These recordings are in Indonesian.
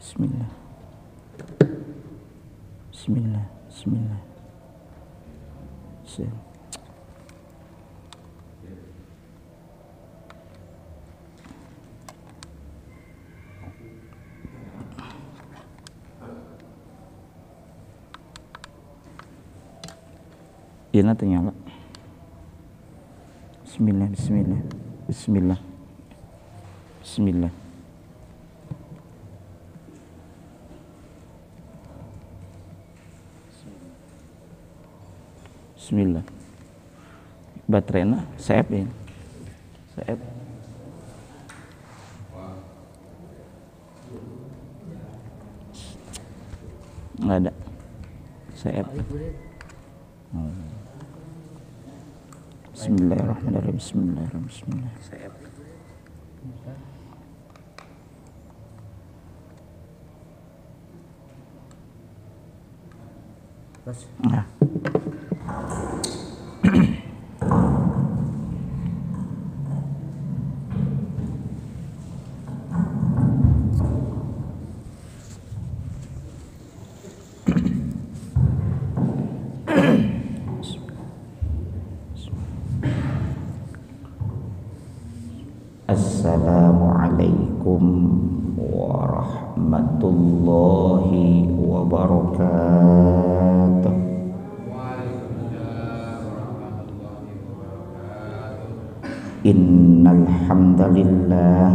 Bismillah. Bismillah. Bismillah. Iya ternyata. Bismillah. Bismillah. Bismillah. Bismillah. Bismillah. Baterainya saeb ya. Saeb. Enggak ada. Saeb. Bismillahirrahmanirrahim. Bismillahirrahmanirrahim. Bismillah. Saeb. Nah. Assalamualaikum warahmatullahi wabarakatuh. Innal hamdalillah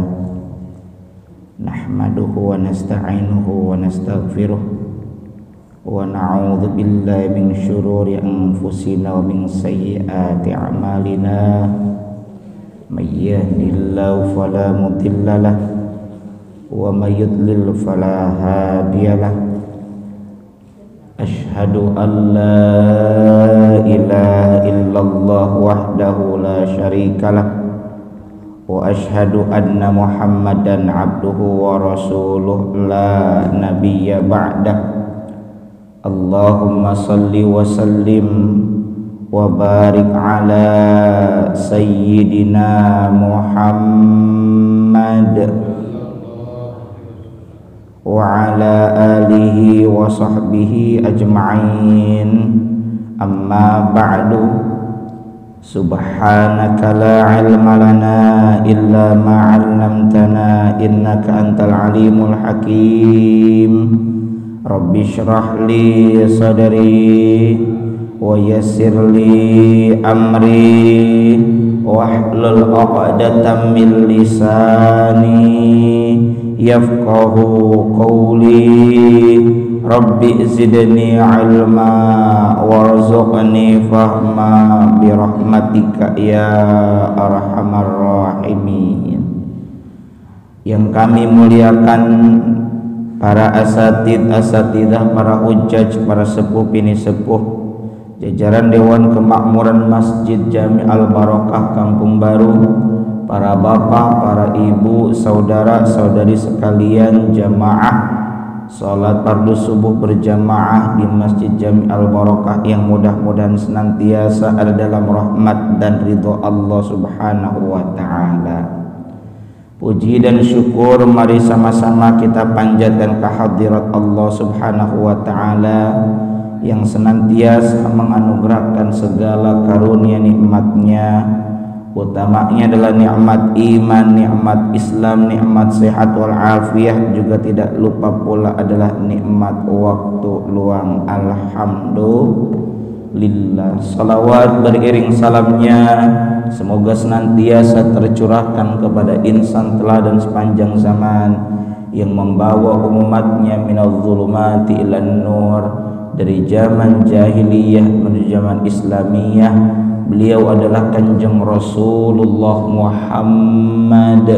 nahmaduhu wa nasta'inuhu wa nastaghfiruh wa na'udzu billahi min syururi anfusina wa min sayyiati a'malina. May yahdihillahu fala mudilla lahu wa may yudlil fala hadiya lahu. Asyhadu an la ilaha illallah wahdahu la syarika lahu wa asyhadu anna Muhammadan abduhu wa rasuluh la nabiyya ba'dah. Allahumma salli wa sallim wa barik ala sayyidina Muhammad wa ala alihi wa sahbihi ajma'in. Amma ba'du. Subhanaka la ilma lana illa ma 'allamtana innaka antal alimul hakim. Rabbi shrah li sadri wa yassir li amri wahlul 'uqdatam min lisani yafqahu qawli. Rabbi zidni ilma warzuqni fahma birahmatika ya arhamar rahimin. Yang kami muliakan para asatidah, para hujjaj, para sepuh bini sepuh, jajaran Dewan Kemakmuran Masjid Jami Al-Barokah Kampung Baru, para bapak, para ibu, saudara, saudari sekalian, jamaah salat fardu subuh berjamaah di Masjid Jami Al-Barokah yang mudah-mudahan senantiasa ada dalam rahmat dan ridho Allah Subhanahu wa ta'ala. Puji dan syukur mari sama-sama kita panjatkan kehadirat Allah Subhanahu wa ta'ala yang senantiasa menganugerahkan segala karunia nikmatnya. Utamanya adalah nikmat iman, nikmat Islam, nikmat sehat wal afiyah, juga tidak lupa pula adalah nikmat waktu luang. Alhamdulillah. Salawat beriring salamnya semoga senantiasa tercurahkan kepada insan teladan sepanjang zaman yang membawa umatnya minal zulumati ilan nur, dari zaman jahiliyah menuju zaman islamiyah. Beliau adalah Kanjeng Rasulullah Muhammad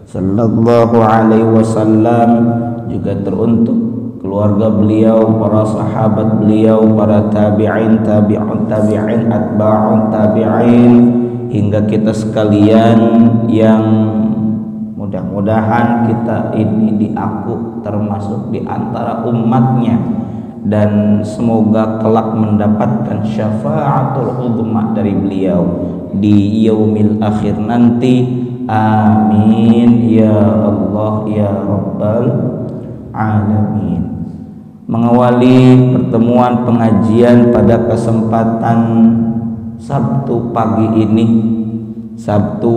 sallallahu alaihi wasallam, juga teruntuk keluarga beliau, para sahabat beliau, para tabi'in, tabi'un tabi'in, atba'un tabi'in, hingga kita sekalian yang mudah-mudahan kita ini diaku termasuk di antara umatnya, dan semoga kelak mendapatkan syafaatul uzma dari beliau di yaumil akhir nanti. Amin ya Allah. Allah ya Rabbal Alamin. Mengawali pertemuan pengajian pada kesempatan Sabtu pagi ini, Sabtu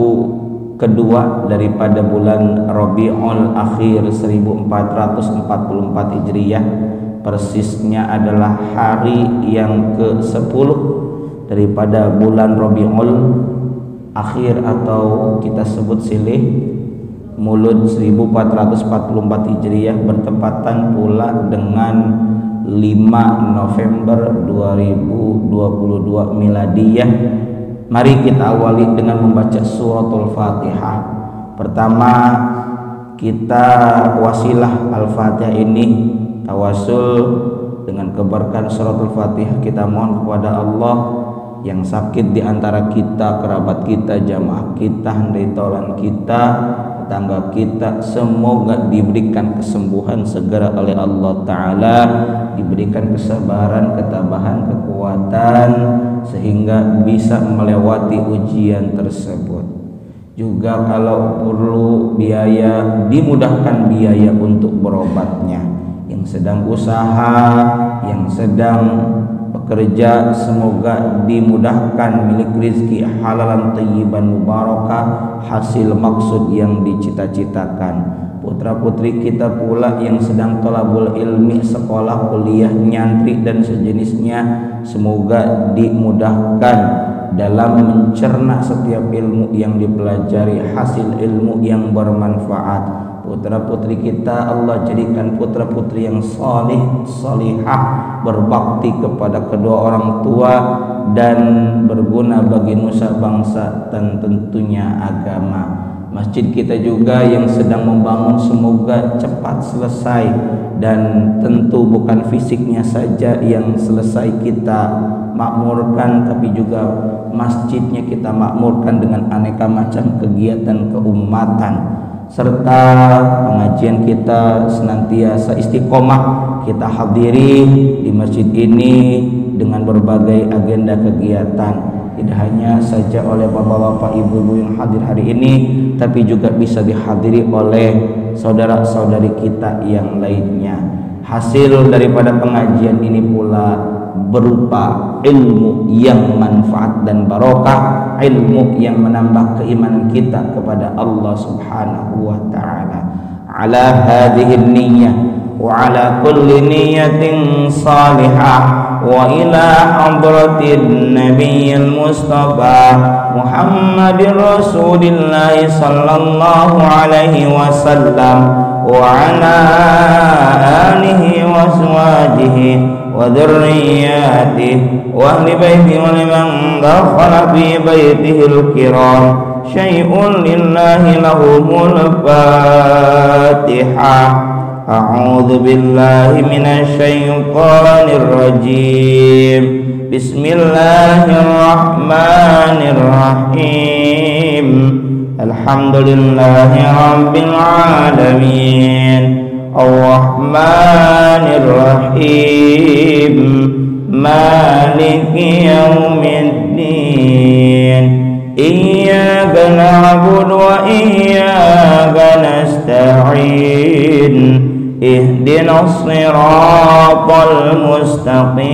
kedua daripada bulan Rabiul Akhir 1444 Hijriah, persisnya adalah hari yang ke-10 daripada bulan Rabiul Akhir atau kita sebut silih Mulud 1444 Hijriah, bertepatan pula dengan 5 November 2022 Miladiyah. Mari kita awali dengan membaca suratul Fatihah. Pertama, kita wasilah Al-Fatihah ini tawasul dengan keberkahan suratul Fatihah. Kita mohon kepada Allah yang sakit di antara kita, kerabat kita, jamaah kita, handai taulan kita, tetangga kita, semoga diberikan kesembuhan segera oleh Allah Ta'ala, diberikan kesabaran, ketabahan, kekuatan sehingga bisa melewati ujian tersebut. Juga kalau perlu biaya, dimudahkan biaya untuk berobatnya. Yang sedang usaha, yang sedang bekerja, semoga dimudahkan, milik rizki halalan thayyiban mubarakah, hasil maksud yang dicita-citakan. Putra putri kita pula yang sedang thalabul ilmi, sekolah, kuliah, nyantri dan sejenisnya, semoga dimudahkan dalam mencerna setiap ilmu yang dipelajari, hasil ilmu yang bermanfaat. Putra putri kita Allah jadikan putra putri yang salih, salihah, berbakti kepada kedua orang tua dan berguna bagi nusa bangsa dan tentunya agama. Masjid kita juga yang sedang membangun semoga cepat selesai, dan tentu bukan fisiknya saja yang selesai kita makmurkan, tapi juga masjidnya kita makmurkan dengan aneka macam kegiatan keumatan, serta pengajian kita senantiasa istiqomah kita hadiri di masjid ini dengan berbagai agenda kegiatan. Tidak hanya saja oleh bapak-bapak, ibu-ibu yang hadir hari ini, tapi juga bisa dihadiri oleh saudara-saudari kita yang lainnya. Hasil daripada pengajian ini pula berupa ilmu yang manfaat dan barokah, ilmu yang menambah keimanan kita kepada Allah Subhanahu wa ta'ala. Ala hadhihi niyyah wa ala kulli niyyatin salihah wa ila hadratin nabiyil mustafa Muhammadir Rasulillah sallallahu alaihi wasallam wa ala alihi wa azwajihi wa dhurriyyatihi wa ahli baitihi wa liman dakhala fi baitihil kiram syai'un lillahi lahumul Fatihah. A'udzu billahi minasy syaithanir rajim. Bismillahirrahmanirrahim. Alhamdulillahi rabbil alamin. Ar-Rahmanir Rahim. Maliki yaumiddin. Iyyaka na'budu wa iyyaka nasta'in. Ihdinas siratal mustaqim.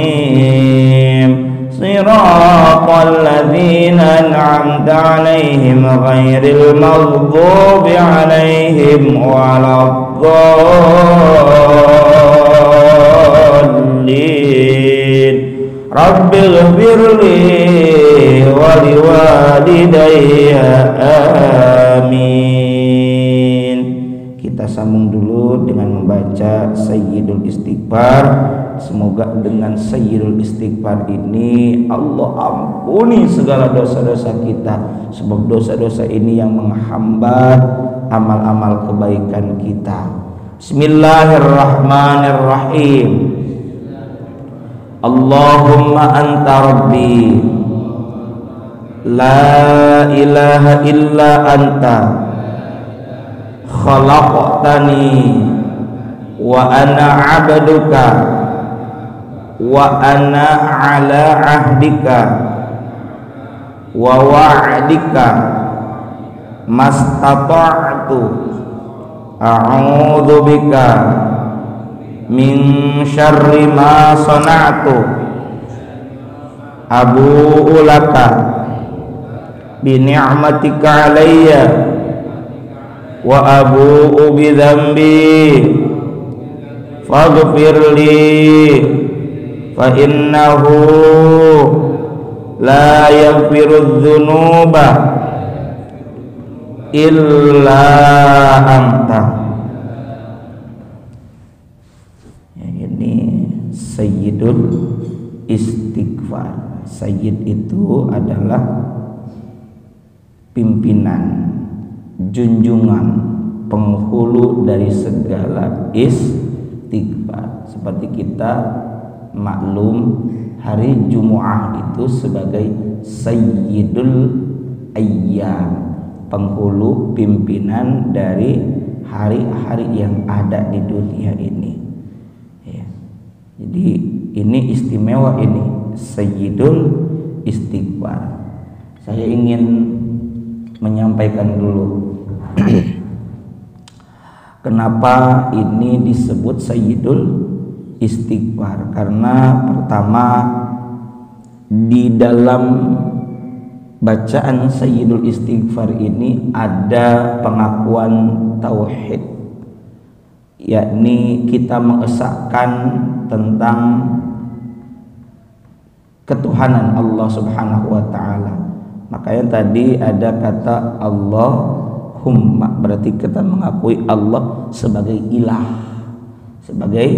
Siratal ladzina an'amta 'alaihim ghairil maghdubi 'alaihim waladdallin. Rabbighfirli wa liwalidayya amin. Kita sambung dulu dengan membaca Sayyidul Istighfar. Semoga dengan Sayyidul Istighfar ini Allah ampuni segala dosa-dosa kita, sebab dosa-dosa ini yang menghambat amal-amal kebaikan kita. Bismillahirrahmanirrahim. Allahumma anta rabbi la ilaha illa anta khalaqtani wa ana 'abduka wa ana 'ala 'ahdika wa wa'dika mastata'tu a'udzu bika min syarri ma sana'tu abu'u laka bi ni'matika alayya wa abu'u bi dzambi faghfir li fa innahu la yaghfiru dzunuba illa anta. Ya, ini Sayyidul Istighfar. Sayyid itu adalah pimpinan, junjungan, penghulu dari segala istighfar. Seperti kita maklum hari Jumu'ah itu sebagai Sayyidul Ayyam, penghulu pimpinan dari hari-hari yang ada di dunia ini ya. Jadi ini istimewa, ini Sayyidul Istighfar. Saya ingin menyampaikan dulu kenapa ini disebut Sayyidul Istighfar. Karena pertama, di dalam bacaan Sayyidul Istighfar ini ada pengakuan tauhid, yakni kita mengesahkan tentang ketuhanan Allah Subhanahu wa taala. Makanya tadi ada kata Allahumma, berarti kita mengakui Allah sebagai ilah, sebagai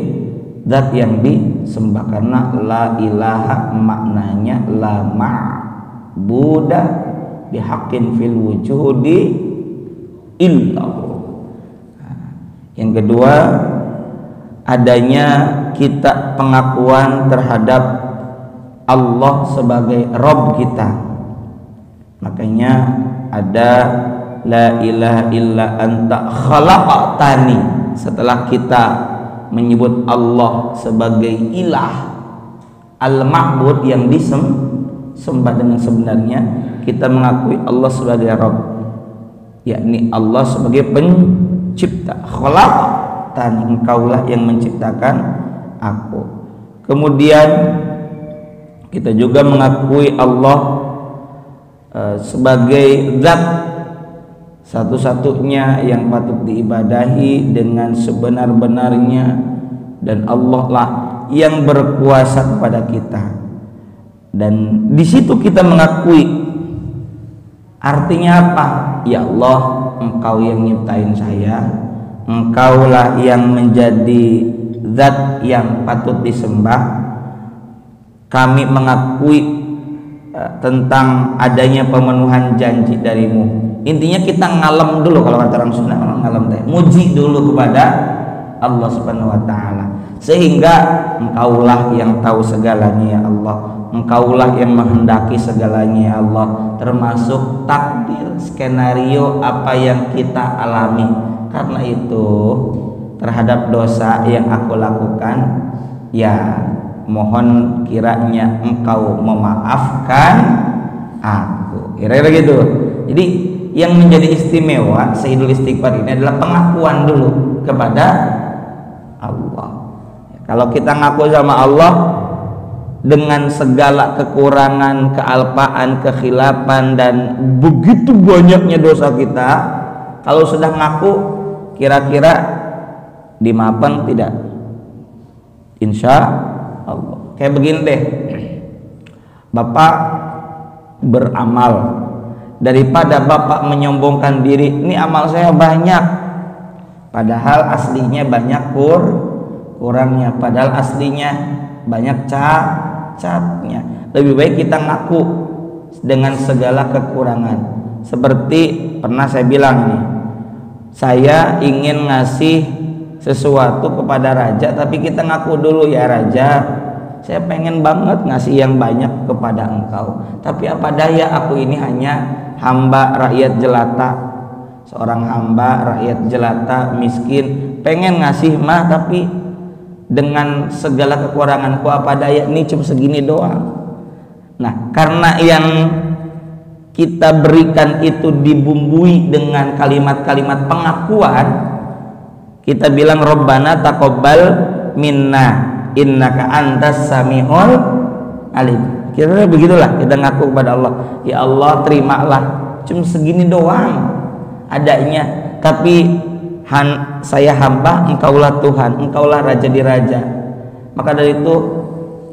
zat yang disembah. Karena la ilaha maknanya la ma'buda bihaqqin fil wujudi illallah. Yang kedua, adanya kita pengakuan terhadap Allah sebagai Rabb kita. Makanya ada la ilaha illa anta khalaqtani. Setelah kita menyebut Allah sebagai ilah, al-ma'bud yang disembah dengan sebenarnya, kita mengakui Allah sebagai Rabb, yakni Allah sebagai pencipta. Khalaqtani, engkaulah yang menciptakan aku. Kemudian kita juga mengakui Allah sebagai zat satu-satunya yang patut diibadahi dengan sebenar-benarnya, dan Allah lah yang berkuasa kepada kita. Dan di situ kita mengakui, artinya apa? Ya Allah, engkau yang nyiptain saya, engkaulah yang menjadi zat yang patut disembah. Kami mengakui tentang adanya pemenuhan janji darimu. Intinya kita ngalem dulu, kalau kata orang Sunda ngalem teh, muji dulu kepada Allah Subhanahu wa taala. Sehingga engkaulah yang tahu segalanya ya Allah, engkaulah yang menghendaki segalanya ya Allah, termasuk takdir, skenario apa yang kita alami. Karena itu terhadap dosa yang aku lakukan, ya mohon kiranya engkau memaafkan aku. Kira-kira gitu. Jadi yang menjadi istimewa Sayyidul Istighfar ini adalah pengakuan dulu kepada Allah. Kalau kita ngaku sama Allah dengan segala kekurangan, kealpaan, kekhilafan, dan begitu banyaknya dosa kita, kalau sudah ngaku, kira-kira dimaafkan tidak? Insya Allah. Kayak begini deh, Bapak beramal, daripada Bapak menyombongkan diri, ini amal saya banyak, padahal aslinya banyak kurangnya, padahal aslinya banyak catnya. Lebih baik kita ngaku dengan segala kekurangan. Seperti pernah saya bilang nih, saya ingin ngasih sesuatu kepada raja, tapi kita ngaku dulu, ya raja, saya pengen banget ngasih yang banyak kepada engkau, tapi apa daya aku ini hanya hamba rakyat jelata, seorang hamba rakyat jelata miskin, pengen ngasih mah tapi dengan segala kekuranganku, apa daya, ini cuma segini doang. Nah, karena yang kita berikan itu dibumbui dengan kalimat-kalimat pengakuan, kita bilang Rabbana taqabbal minna innaka antas samiul alim. Kira-kira begitulah kita ngaku kepada Allah, ya Allah terimalah, cuma segini doang adanya, tapi saya hamba, engkaulah Tuhan, engkaulah raja di raja. Maka dari itu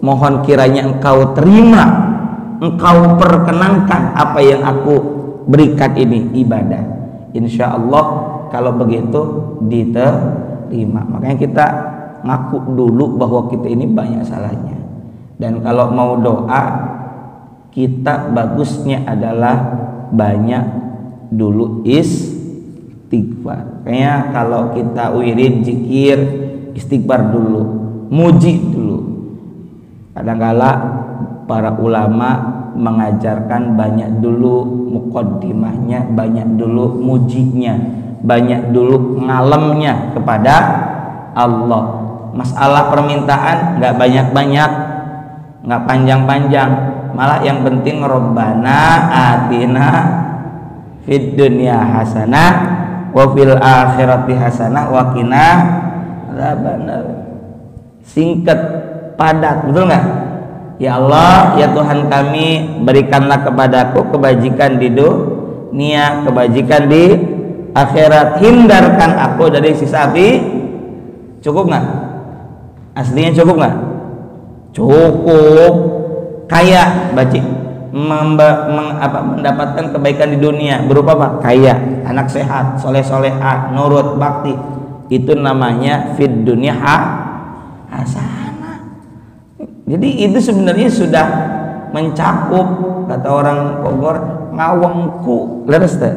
mohon kiranya engkau terima, engkau perkenankan apa yang aku berikan ini ibadah. Insya Allah kalau begitu diterima. Makanya kita ngaku dulu bahwa kita ini banyak salahnya. Dan kalau mau doa, kita bagusnya adalah banyak dulu istighfar. Kayaknya kalau kita wirid, zikir, istighfar dulu, muji dulu. Kadang-kala para ulama mengajarkan banyak dulu muqaddimahnya, banyak dulu mujinya, banyak dulu ngalemnya kepada Allah. Masalah permintaan nggak banyak-banyak, nggak panjang-panjang, malah yang penting Rabbana atina fid dunya hasanah wa fil akhirati hasanah wa qina adzabannar. Singkat, padat, betul nggak? Ya Allah, ya Tuhan kami, berikanlah kepadaku kebajikan di dunia, kebajikan di akhirat, hindarkan aku dari siksa api. Cukup nggak? Aslinya cukup nggak? Cukup. Kaya, baci, mendapatkan kebaikan di dunia berupa apa? Kaya, anak sehat, soleh-solehat, nurut, bakti. Itu namanya fid dunya hasanah. Jadi itu sebenarnya sudah mencakup, kata orang Bogor, ngawengku. Leres tak?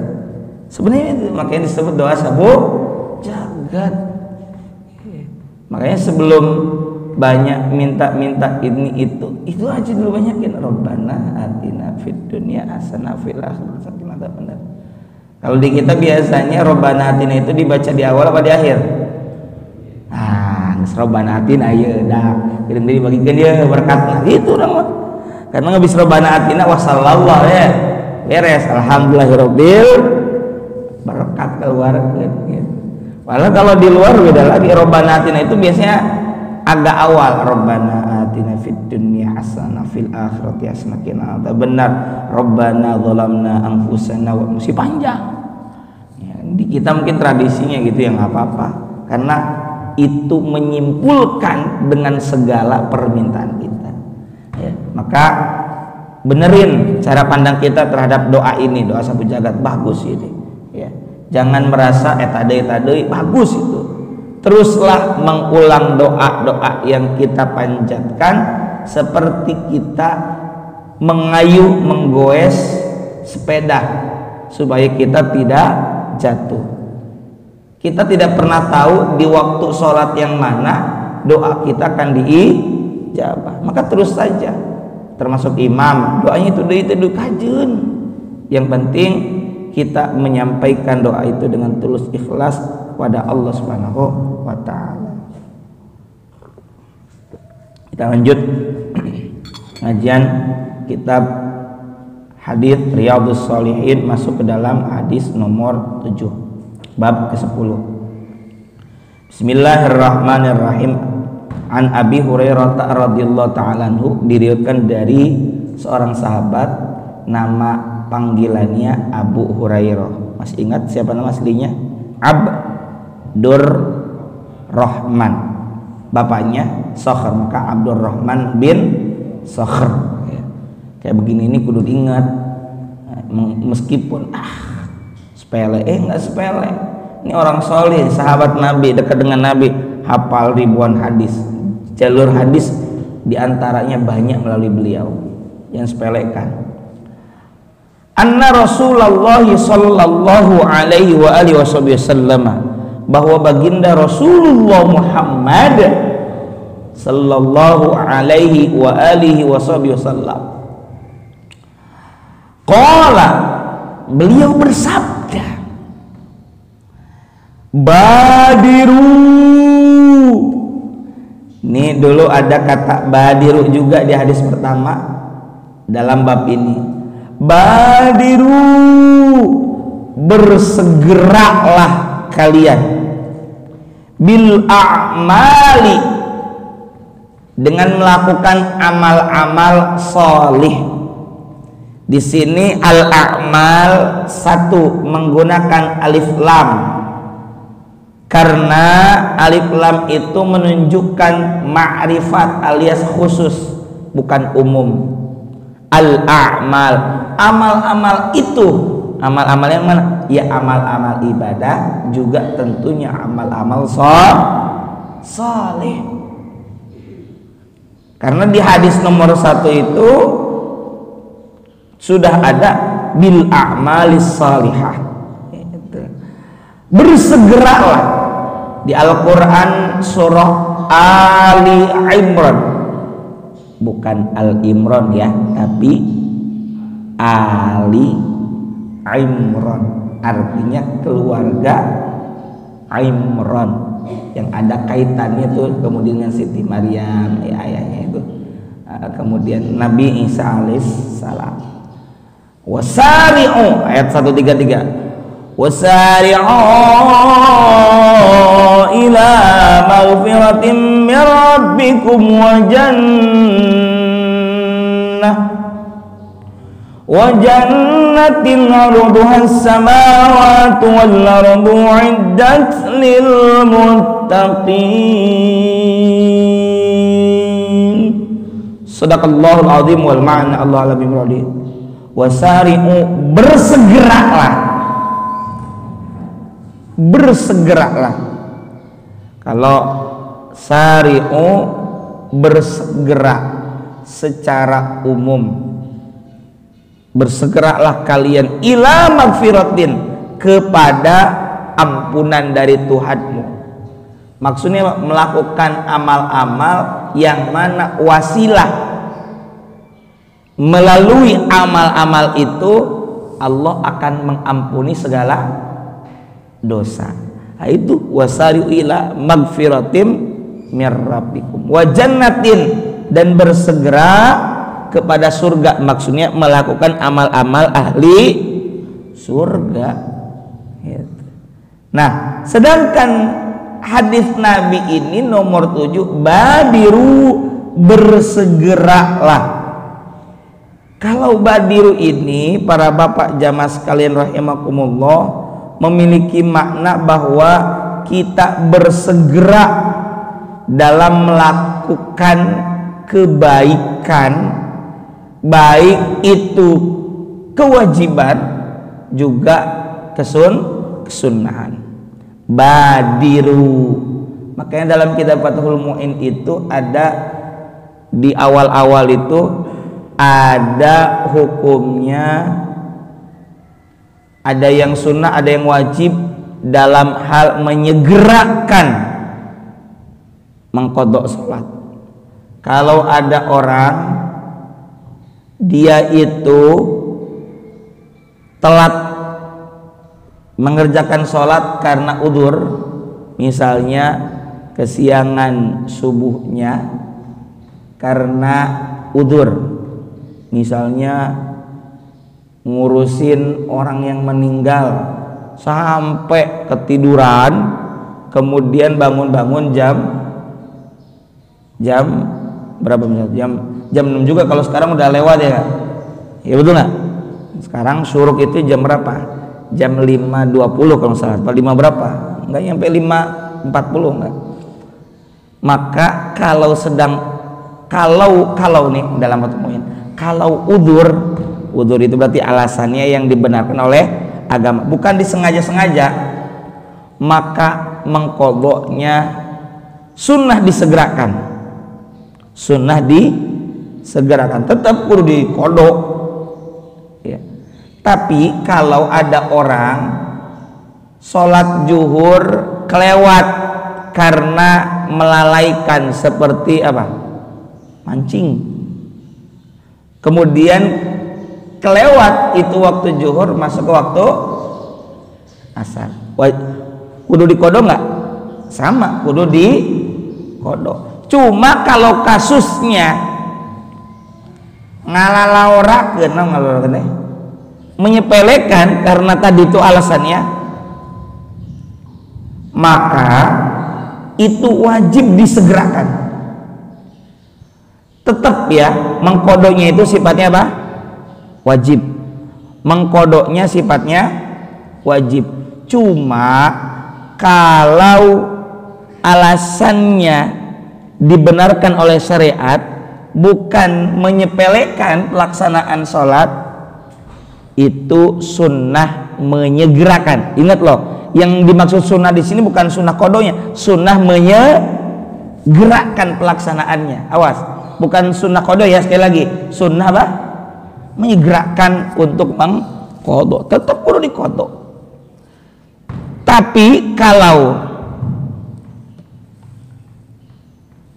Sebenarnya itu makanya disebut doa sabu jagat. Makanya sebelum banyak minta-minta ini itu aja dulu banyakin. Rabbana atina fid dunya hasanah fil akhirati hasanah. Kalau di kita biasanya Rabbana atina itu dibaca di awal apa di akhir? Rabbana atina ya dah kirim diri bagikan dia berkatnya gitu orang mah. Karena habis Rabbana atina wa sallallahu ya beres alhamdulillahirabbil berkat keluar gitu. Walau kalau di luar beda lagi. Rabbana atina itu biasanya agak awal. Rabbana atina fid dunya hasanah fil akhirati hasanah wa qina adzabannar. Benar. Rabbana zalamna anfusana wa masih panjang. Ya, di kita mungkin tradisinya gitu ya, nggak apa-apa. Karena itu menyimpulkan dengan segala permintaan kita ya. Maka benerin cara pandang kita terhadap doa ini, doa sabu jagat, bagus ini ya. Jangan merasa tadei bagus itu. Teruslah mengulang doa-doa yang kita panjatkan seperti kita mengayuh menggoes sepeda supaya kita tidak jatuh. Kita tidak pernah tahu di waktu sholat yang mana doa kita akan diijabah. Maka terus saja, termasuk imam, doanya itu kajen. Yang penting kita menyampaikan doa itu dengan tulus ikhlas pada Allah Subhanahu wa ta'ala. Kita lanjut ngajian kitab hadis Riyadhus Shalihin, masuk ke dalam hadis nomor 7. Bab ke-10. Bismillahirrahmanirrahim. An Abi Hurairah radhiyallahu ta'ala anhu, diriwayatkan dari seorang sahabat nama panggilannya Abu Hurairah. Masih ingat siapa nama aslinya? Abdur Rahman. Bapaknya Sakhr, maka Abdur Rahman bin Sakhr. Kayak begini ini kudu ingat. Meskipun sepele, enggak sepele. Ini orang soleh, sahabat Nabi, dekat dengan Nabi, hafal ribuan hadis. Jalur hadis diantaranya banyak melalui beliau. Yang sepelekan. Anna Rasulullah sallallahu alaihi wa alihi wasallam, bahwa baginda Rasulullah Muhammad sallallahu alaihi wa alihi wasallam qala, beliau bersabda, badiru. Ini dulu ada kata badiru juga di hadis pertama dalam bab ini. Badiru, bersegeralah kalian, bil a'mali, dengan melakukan amal-amal sholih. Di sini al-a'mal satu menggunakan alif lam, karena alif lam itu menunjukkan ma'rifat alias khusus, bukan umum. Al-a'mal, amal-amal itu, amal-amal yang mana? Ya amal-amal ibadah, juga tentunya amal-amal sholih. Karena di hadis nomor 1 itu sudah ada bil a'malis salihah. Bersegeralah. Di Al-Quran surah Ali Imran, bukan Al-Imran ya, tapi Ali Imran, artinya keluarga Imran, yang ada kaitannya tuh kemudian dengan Siti Maryam ya, ayahnya itu, kemudian Nabi Isa alaihissalam. Wasari'u ayat 133, wasari'u ila maghfiratin min rabbikum wa jannatin 'arduha as-samawati wal ardu 'iddat lil muttaqin. Sadaqallahul azim wal ma'na Allah ala bimradi. Wasari'u, bersegeralah. Kalau sari'u bersegera secara umum, bersegeralah kalian ila magfiratin, kepada ampunan dari Tuhanmu. Maksudnya melakukan amal-amal yang mana wasilah, melalui amal-amal itu Allah akan mengampuni segala dosa. Nah, itu wasari'u ila magfiratim mir rabbikum wa jannatin, dan bersegera kepada surga, maksudnya melakukan amal-amal ahli surga. Nah, sedangkan hadis Nabi ini nomor 7, badiru, bersegeralah. Kalau badiru ini, para bapak jamaah sekalian rahimakumullah, memiliki makna bahwa kita bersegera dalam melakukan kebaikan, baik itu kewajiban juga kesunnahan. Badiru, makanya dalam kitab Fathul Mu'in itu ada di awal-awal itu ada hukumnya, ada yang sunnah, ada yang wajib dalam hal menyegerakan mengqadha sholat. Kalau ada orang dia itu telat mengerjakan sholat karena udzur, misalnya kesiangan subuhnya karena udzur, misalnya ngurusin orang yang meninggal sampai ketiduran, kemudian bangun-bangun jam berapa, misalnya jam 6 juga, kalau sekarang udah lewat ya, ya betul nggak? Sekarang syuruk itu jam berapa? Jam 5.20 kalau salah, atau 5 berapa? Enggak nyampe 5.40 enggak. Maka kalau nih dalam pertemuan, kalau udzur itu berarti alasannya yang dibenarkan oleh agama, bukan disengaja-sengaja, maka mengqadhanya sunnah disegerakan. Tetap kudu diqadha ya. Tapi kalau ada orang sholat zuhur kelewat karena melalaikan, seperti apa? Mancing, kemudian kelewat itu waktu zuhur masuk ke waktu asar, kudu diqadha nggak? Sama, kudu diqadha. Cuma kalau kasusnya ngalalaurakeun, menyepelekan karena tadi itu alasannya, maka itu wajib disegerakan. Tetap ya, mengkodoknya itu sifatnya apa? Wajib. Mengkodoknya sifatnya wajib. Cuma kalau alasannya dibenarkan oleh syariat, bukan menyepelekan pelaksanaan sholat, itu sunnah menyegerakan. Ingat loh, yang dimaksud sunnah di sini bukan sunnah kodonya, sunnah menyegerakan pelaksanaannya. Awas, bukan sunnah kodo ya, sekali lagi, sunnah apa? Menyegerakan untuk mengkodok. Tetap perlu dikodok. Tapi kalau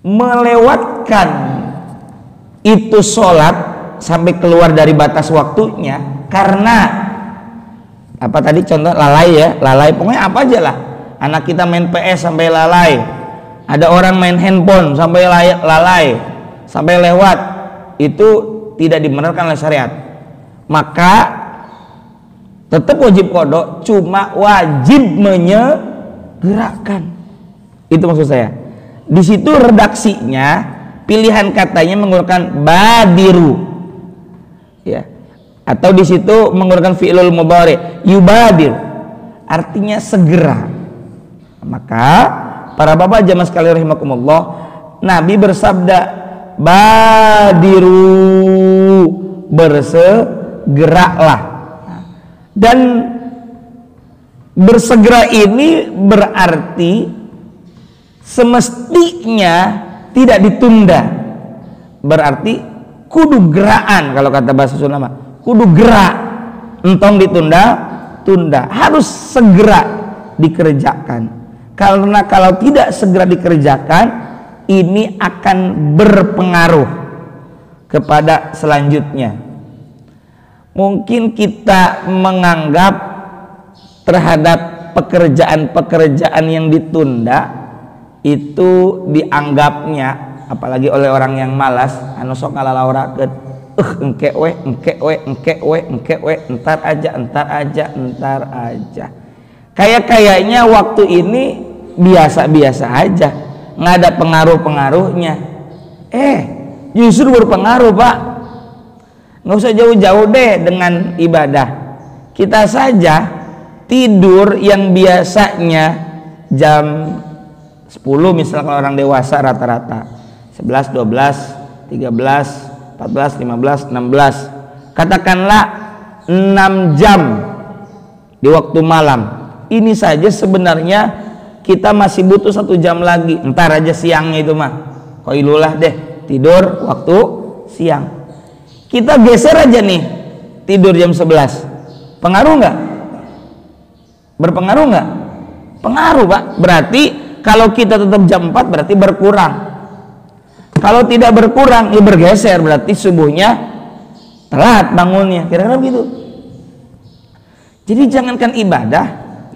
melewatkan itu sholat sampai keluar dari batas waktunya karena apa tadi contoh lalai ya, lalai, pokoknya apa aja lah, anak kita main PS sampai lalai, ada orang main handphone sampai lalai, sampai lewat, itu tidak dibenarkan oleh syariat, maka tetap wajib kodok, cuma wajib menyegerakan. Itu maksud saya. Di situ redaksinya, pilihan katanya menggunakan badiru, ya, atau di situ menggunakan fi'lul mudhari yubadir, artinya segera. Maka para bapak jamaah sekalian rahimakumullah, Nabi bersabda badiru, bersegeralah. Dan bersegera ini berarti semestinya tidak ditunda, berarti kudu geraan, kalau kata bahasa Sunda mah kudu gerak, entong tunda, harus segera dikerjakan, karena kalau tidak segera dikerjakan ini akan berpengaruh kepada selanjutnya. Mungkin kita menganggap terhadap pekerjaan-pekerjaan yang ditunda itu dianggapnya, apalagi oleh orang yang malas, anu sok ngalalaurakeun, engke we, entar aja. Kayaknya waktu ini biasa-biasa aja, nggak ada pengaruh-pengaruhnya. Justru berpengaruh, Pak. Nggak usah jauh-jauh deh dengan ibadah. Kita saja tidur yang biasanya jam 10 misalnya kalau orang dewasa rata-rata 11, 12, 13, 14, 15, 16, katakanlah 6 jam di waktu malam. Ini saja sebenarnya kita masih butuh 1 jam lagi, entar aja siangnya itu mah koilulah deh tidur waktu siang. Kita geser aja nih tidur jam 11, pengaruh nggak? Berpengaruh nggak? Pengaruh, Pak. Berarti kalau kita tetap jam 4 berarti berkurang. Kalau tidak berkurang, ya bergeser, berarti subuhnya telat bangunnya. Kira-kira begitu. Jadi jangankan ibadah,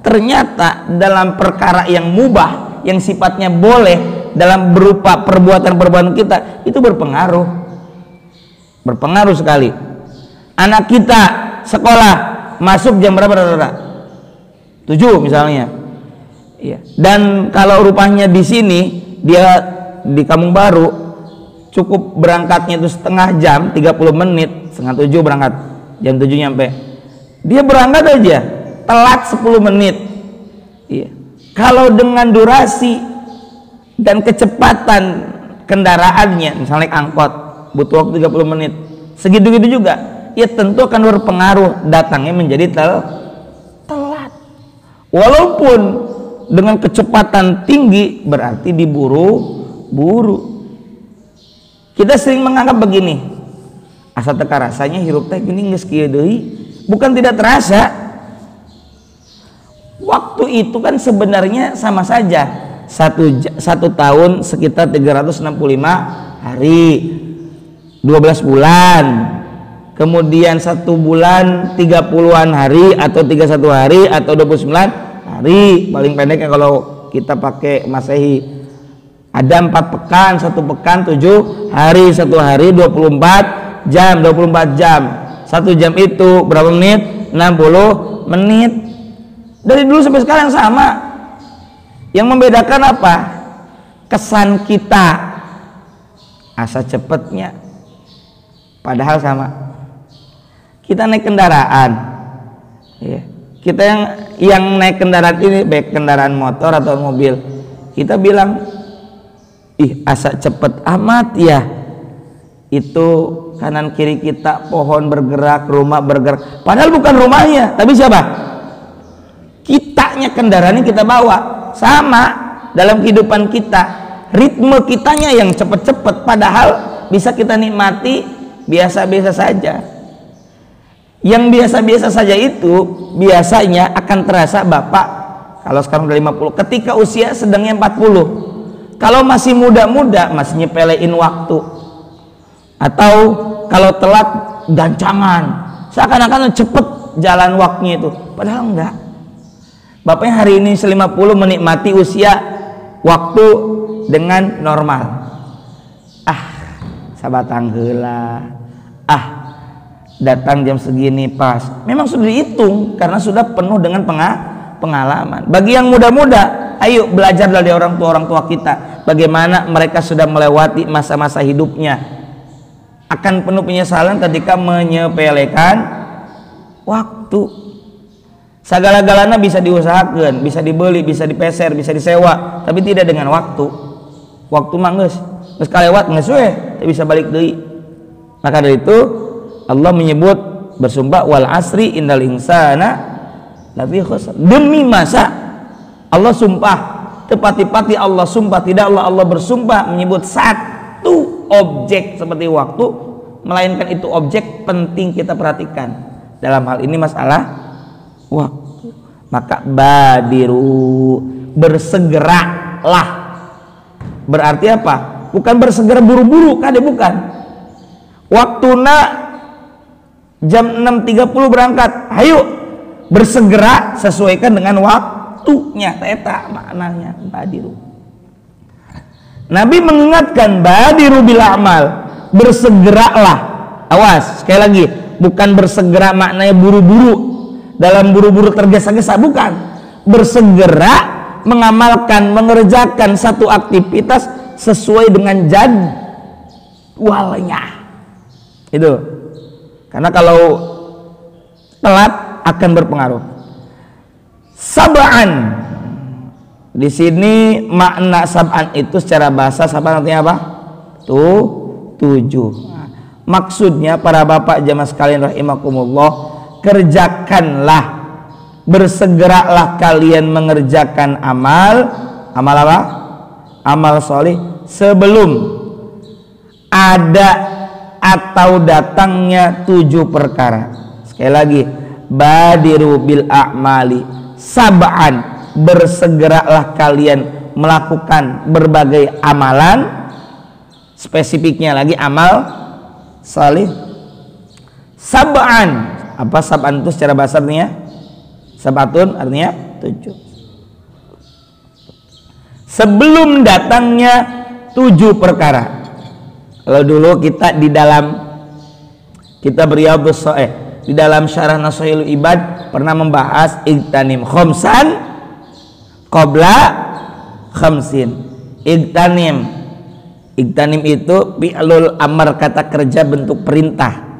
ternyata dalam perkara yang mubah, yang sifatnya boleh dalam berupa perbuatan-perbuatan kita, itu berpengaruh. Berpengaruh sekali. Anak kita sekolah masuk jam berapa, saudara? 7 misalnya. Iya. Dan kalau rupanya di sini dia di Kampung Baru cukup berangkatnya itu setengah jam, 30 menit, setengah 7 berangkat, jam 7 nyampe. Dia berangkat aja telat 10 menit. Iya. Kalau dengan durasi dan kecepatan kendaraannya, misalnya angkot butuh waktu 30 menit, segitu-gitu juga, ya tentu akan berpengaruh, datangnya menjadi telat. Walaupun dengan kecepatan tinggi berarti diburu-buru. Kita sering menganggap begini, asa teka rasanya hirup teh gini geus kieu deui, bukan tidak terasa. Waktu itu kan sebenarnya sama saja, satu tahun sekitar 365 hari, 12 bulan, kemudian 1 bulan 30-an hari atau 31 hari atau 29 hari paling pendeknya kalau kita pakai Masehi. Ada 4 pekan, 1 pekan 7 hari, 1 hari 24 jam, 24 jam. 1 jam itu berapa menit? 60 menit. Dari dulu sampai sekarang sama. Yang membedakan apa? kesan kita asa cepetnya, padahal sama. Kita naik kendaraan, ya. Kita yang naik kendaraan ini, baik kendaraan motor atau mobil, kita bilang, ih asa cepet amat ya. Itu kanan kiri kita pohon bergerak, rumah bergerak, padahal bukan rumahnya, tapi siapa? Kitanya, kendaraan yang kita bawa. Sama dalam kehidupan kita, ritme kitanya yang cepet-cepet, padahal bisa kita nikmati biasa-biasa saja. Yang biasa-biasa saja itu biasanya akan terasa Bapak kalau sekarang udah 50, ketika usia sedangnya 40. Kalau masih muda-muda masih nyepelein waktu, atau kalau telat gancangan, seakan-akan cepet jalan waktunya itu, padahal enggak. Bapaknya hari ini 50 menikmati usia waktu dengan normal. Sabatang heula, datang jam segini pas. Memang sudah dihitung karena sudah penuh dengan pengalaman. Bagi yang muda-muda, ayo belajar dari orang tua kita, bagaimana mereka sudah melewati masa-masa hidupnya. Akan penuh penyesalan ketika menyepelekan waktu. Segala-galanya bisa diusahakan, bisa dibeli, bisa dipeser, bisa disewa, tapi tidak dengan waktu. Waktu mah geus kalewat geus we, teu bisa balik deui. Maka dari itu Allah menyebut bersumpah wal asri innal insana lafi khusr. Demi masa Allah sumpah, tepati-pati Allah sumpah, tidak Allah bersumpah menyebut satu objek seperti waktu, melainkan itu objek penting kita perhatikan. Dalam hal ini masalah waktu. Maka badiru, bersegeralah. Berarti apa? Bukan bersegera buru-buru, kade bukan. Waktuna jam 6.30 berangkat, ayo bersegera sesuaikan dengan waktunya. Eta maknanya badiru. Nabi mengingatkan badiru bil amal, bersegeralah. Awas, sekali lagi, bukan bersegera maknanya buru-buru, dalam buru-buru tergesa-gesa, bukan. Bersegera mengamalkan, mengerjakan satu aktivitas sesuai dengan jadwalnya. Itu. Karena kalau telat akan berpengaruh. Sab'an. Di sini makna sab'an itu secara bahasa sab'an artinya apa? Tujuh. Maksudnya para bapak jamaah sekalian rahimakumullah, kerjakanlah, bersegeralah kalian mengerjakan amal apa? Amal soleh sebelum ada atau datangnya 7 perkara. Sekali lagi, badiru bil a'mali sab'an, bersegeralah kalian melakukan berbagai amalan, spesifiknya lagi amal salih. Sab'an, apa sab'an itu secara bahasa artinya? Sabatun artinya 7. Sebelum datangnya 7 perkara. Kalau dulu kita di dalam kitab Riyadhus Shalihin, di dalam Syarah Nashihul Ibad pernah membahas igtanim khamsan qabla khamsin. Igtanim itu fi'lul amr, kata kerja bentuk perintah.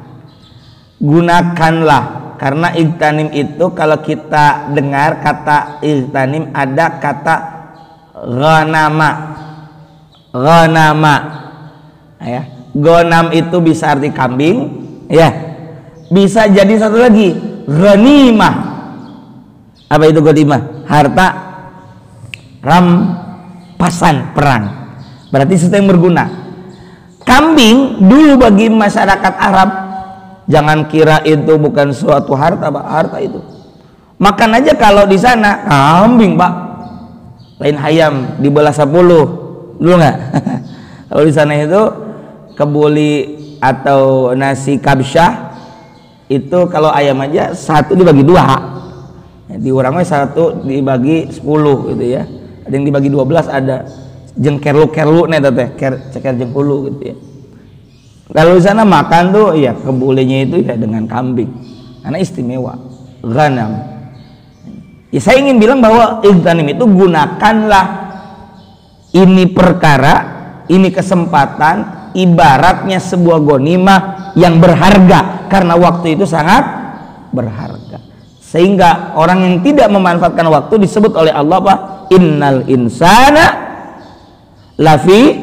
Gunakanlah, karena igtanim itu kalau kita dengar kata igtanim ada kata ghanama. Ya, gonam itu bisa arti kambing, ya. Bisa jadi satu lagi ghanimah. Apa itu ghanimah? Harta rampasan perang. Berarti sesuatu yang berguna. Kambing dulu bagi masyarakat Arab, jangan kira itu bukan suatu harta, Pak. Harta itu makan aja kalau di sana kambing, Pak. Lain hayam dibelah 10 dulu nggak? Kalau di sana itu kebuli atau nasi kabsyah itu kalau ayam aja 1 dibagi 2. Di orangnya 1 dibagi 10 gitu ya. Ada yang dibagi 12, ada jeung kerlu nih teh, ceker jeung hulu gitu ya. Kalau di sana makan tuh ya kebulinya itu ya dengan kambing. Karena istimewa, ghanam. Ya saya ingin bilang bahwa igtanim itu gunakanlah Ini perkara, ini kesempatan, ibaratnya sebuah ghanimah yang berharga, karena waktu itu sangat berharga. Sehingga orang yang tidak memanfaatkan waktu disebut oleh Allah apa? Innal insana lafi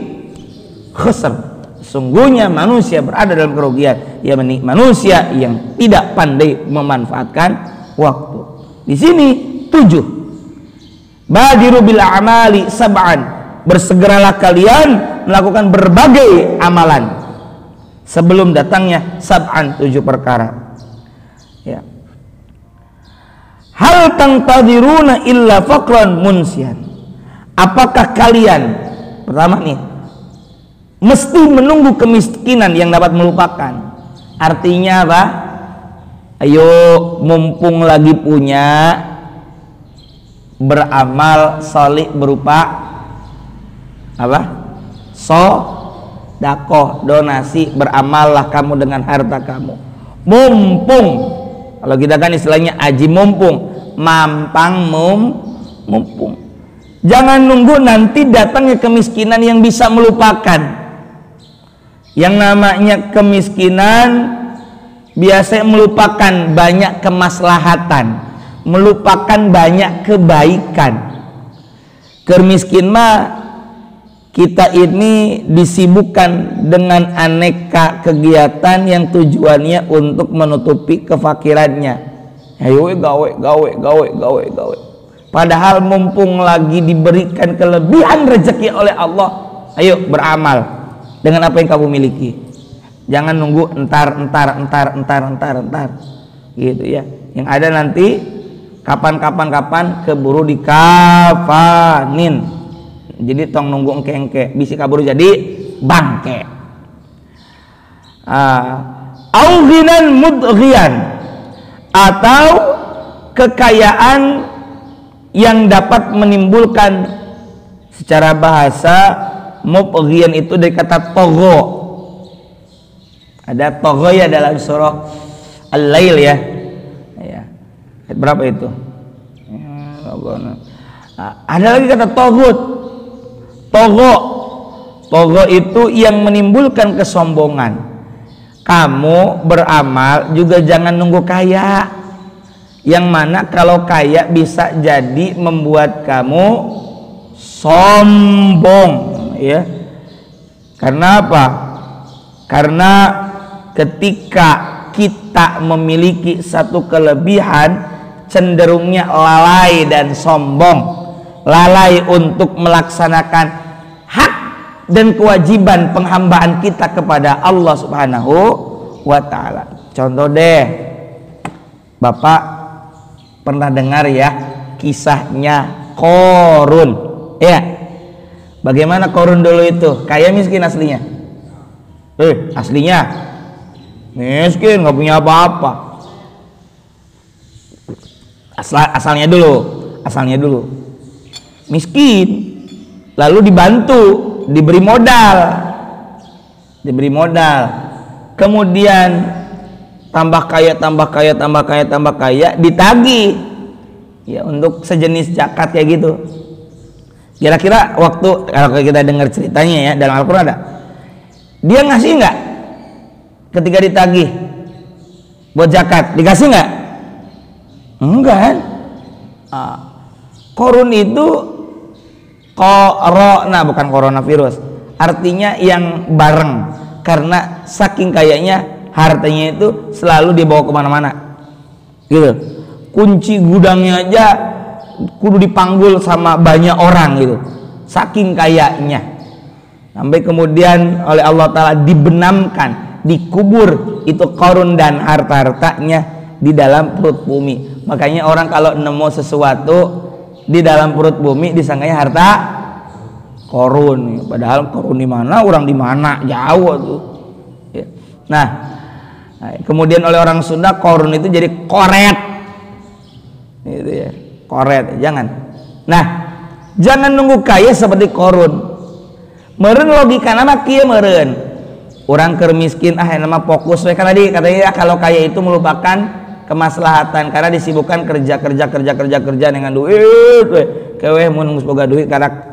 khusr. Sungguhnya manusia berada dalam kerugian. Ya, manusia yang tidak pandai memanfaatkan waktu. Di sini 7. Badiru bil a'mali sab'an. Bersegeralah kalian melakukan berbagai amalan sebelum datangnya sab'an, 7 perkara. Ya. Hal tangtadiruna illa faqran munsian. Apakah kalian, pertama nih, mesti menunggu kemiskinan yang dapat melupakan? Artinya apa? Ayo, mumpung lagi punya, beramal salih berupa apa? Sodakoh, donasi, beramallah kamu dengan harta kamu. Mumpung, kalau kita kan istilahnya aji mumpung, mampang mumpung. Jangan nunggu nanti datangnya kemiskinan yang bisa melupakan. Yang namanya kemiskinan biasanya melupakan banyak kemaslahatan, melupakan banyak kebaikan. Kemiskin mah kita ini disibukkan dengan aneka kegiatan yang tujuannya untuk menutupi kefakirannya. Ayo gawe. Padahal mumpung lagi diberikan kelebihan rezeki oleh Allah, ayo beramal dengan apa yang kamu miliki. Jangan nunggu entar gitu ya. Yang ada nanti kapan keburu dikafanin. Jadi tong nunggu engke bisi kabur jadi bangke. Aughinan mudghian, atau kekayaan yang dapat menimbulkan, secara bahasa mudghian itu dari kata togho. Ada togho ya dalam surah Al-Lail ya. Berapa itu? Ada lagi kata toghut. Togo itu yang menimbulkan kesombongan. Kamu beramal juga jangan nunggu kaya, yang mana kalau kaya bisa jadi membuat kamu sombong ya. Karena apa? Karena ketika kita memiliki satu kelebihan, cenderungnya lalai dan sombong, lalai untuk melaksanakan hak dan kewajiban penghambaan kita kepada Allah Subhanahu wa ta'ala. Contoh deh, Bapak pernah dengar ya kisahnya Qorun ya. Bagaimana Qorun dulu itu? Kaya miskin aslinya? Aslinya miskin, nggak punya apa-apa. Asalnya dulu miskin, lalu dibantu, diberi modal, kemudian tambah kaya, ditagih ya untuk sejenis zakat kayak gitu. Kira-kira waktu kalau kita dengar ceritanya ya dalam Al-Quran ada, dia ngasih nggak ketika ditagih buat zakat? Dikasih nggak? Enggak kan? Korun itu corona, bukan coronavirus, artinya yang bareng, karena saking kayaknya hartanya itu selalu dibawa kemana-mana gitu. Kunci gudangnya aja kudu dipanggul sama banyak orang gitu, saking kayanya. Sampai kemudian oleh Allah Ta'ala dibenamkan, dikubur itu Qarun dan harta-hartanya di dalam perut bumi. Makanya orang kalau nemu sesuatu di dalam perut bumi disangkanya harta Qarun, padahal Qarun di mana, orang di mana, jauh tuh ya. Nah, kemudian oleh orang Sunda Qarun itu jadi koret gitu ya, koret. Jangan. Nah, jangan nunggu kaya seperti Qarun. Meureun logika nama kieu meureun. Orang keur miskin nama fokus we kan tadi katanya kalau kaya itu melupakan kemaslahatan karena disibukkan kerja dengan duit we. Kewe mun geus boga duit karak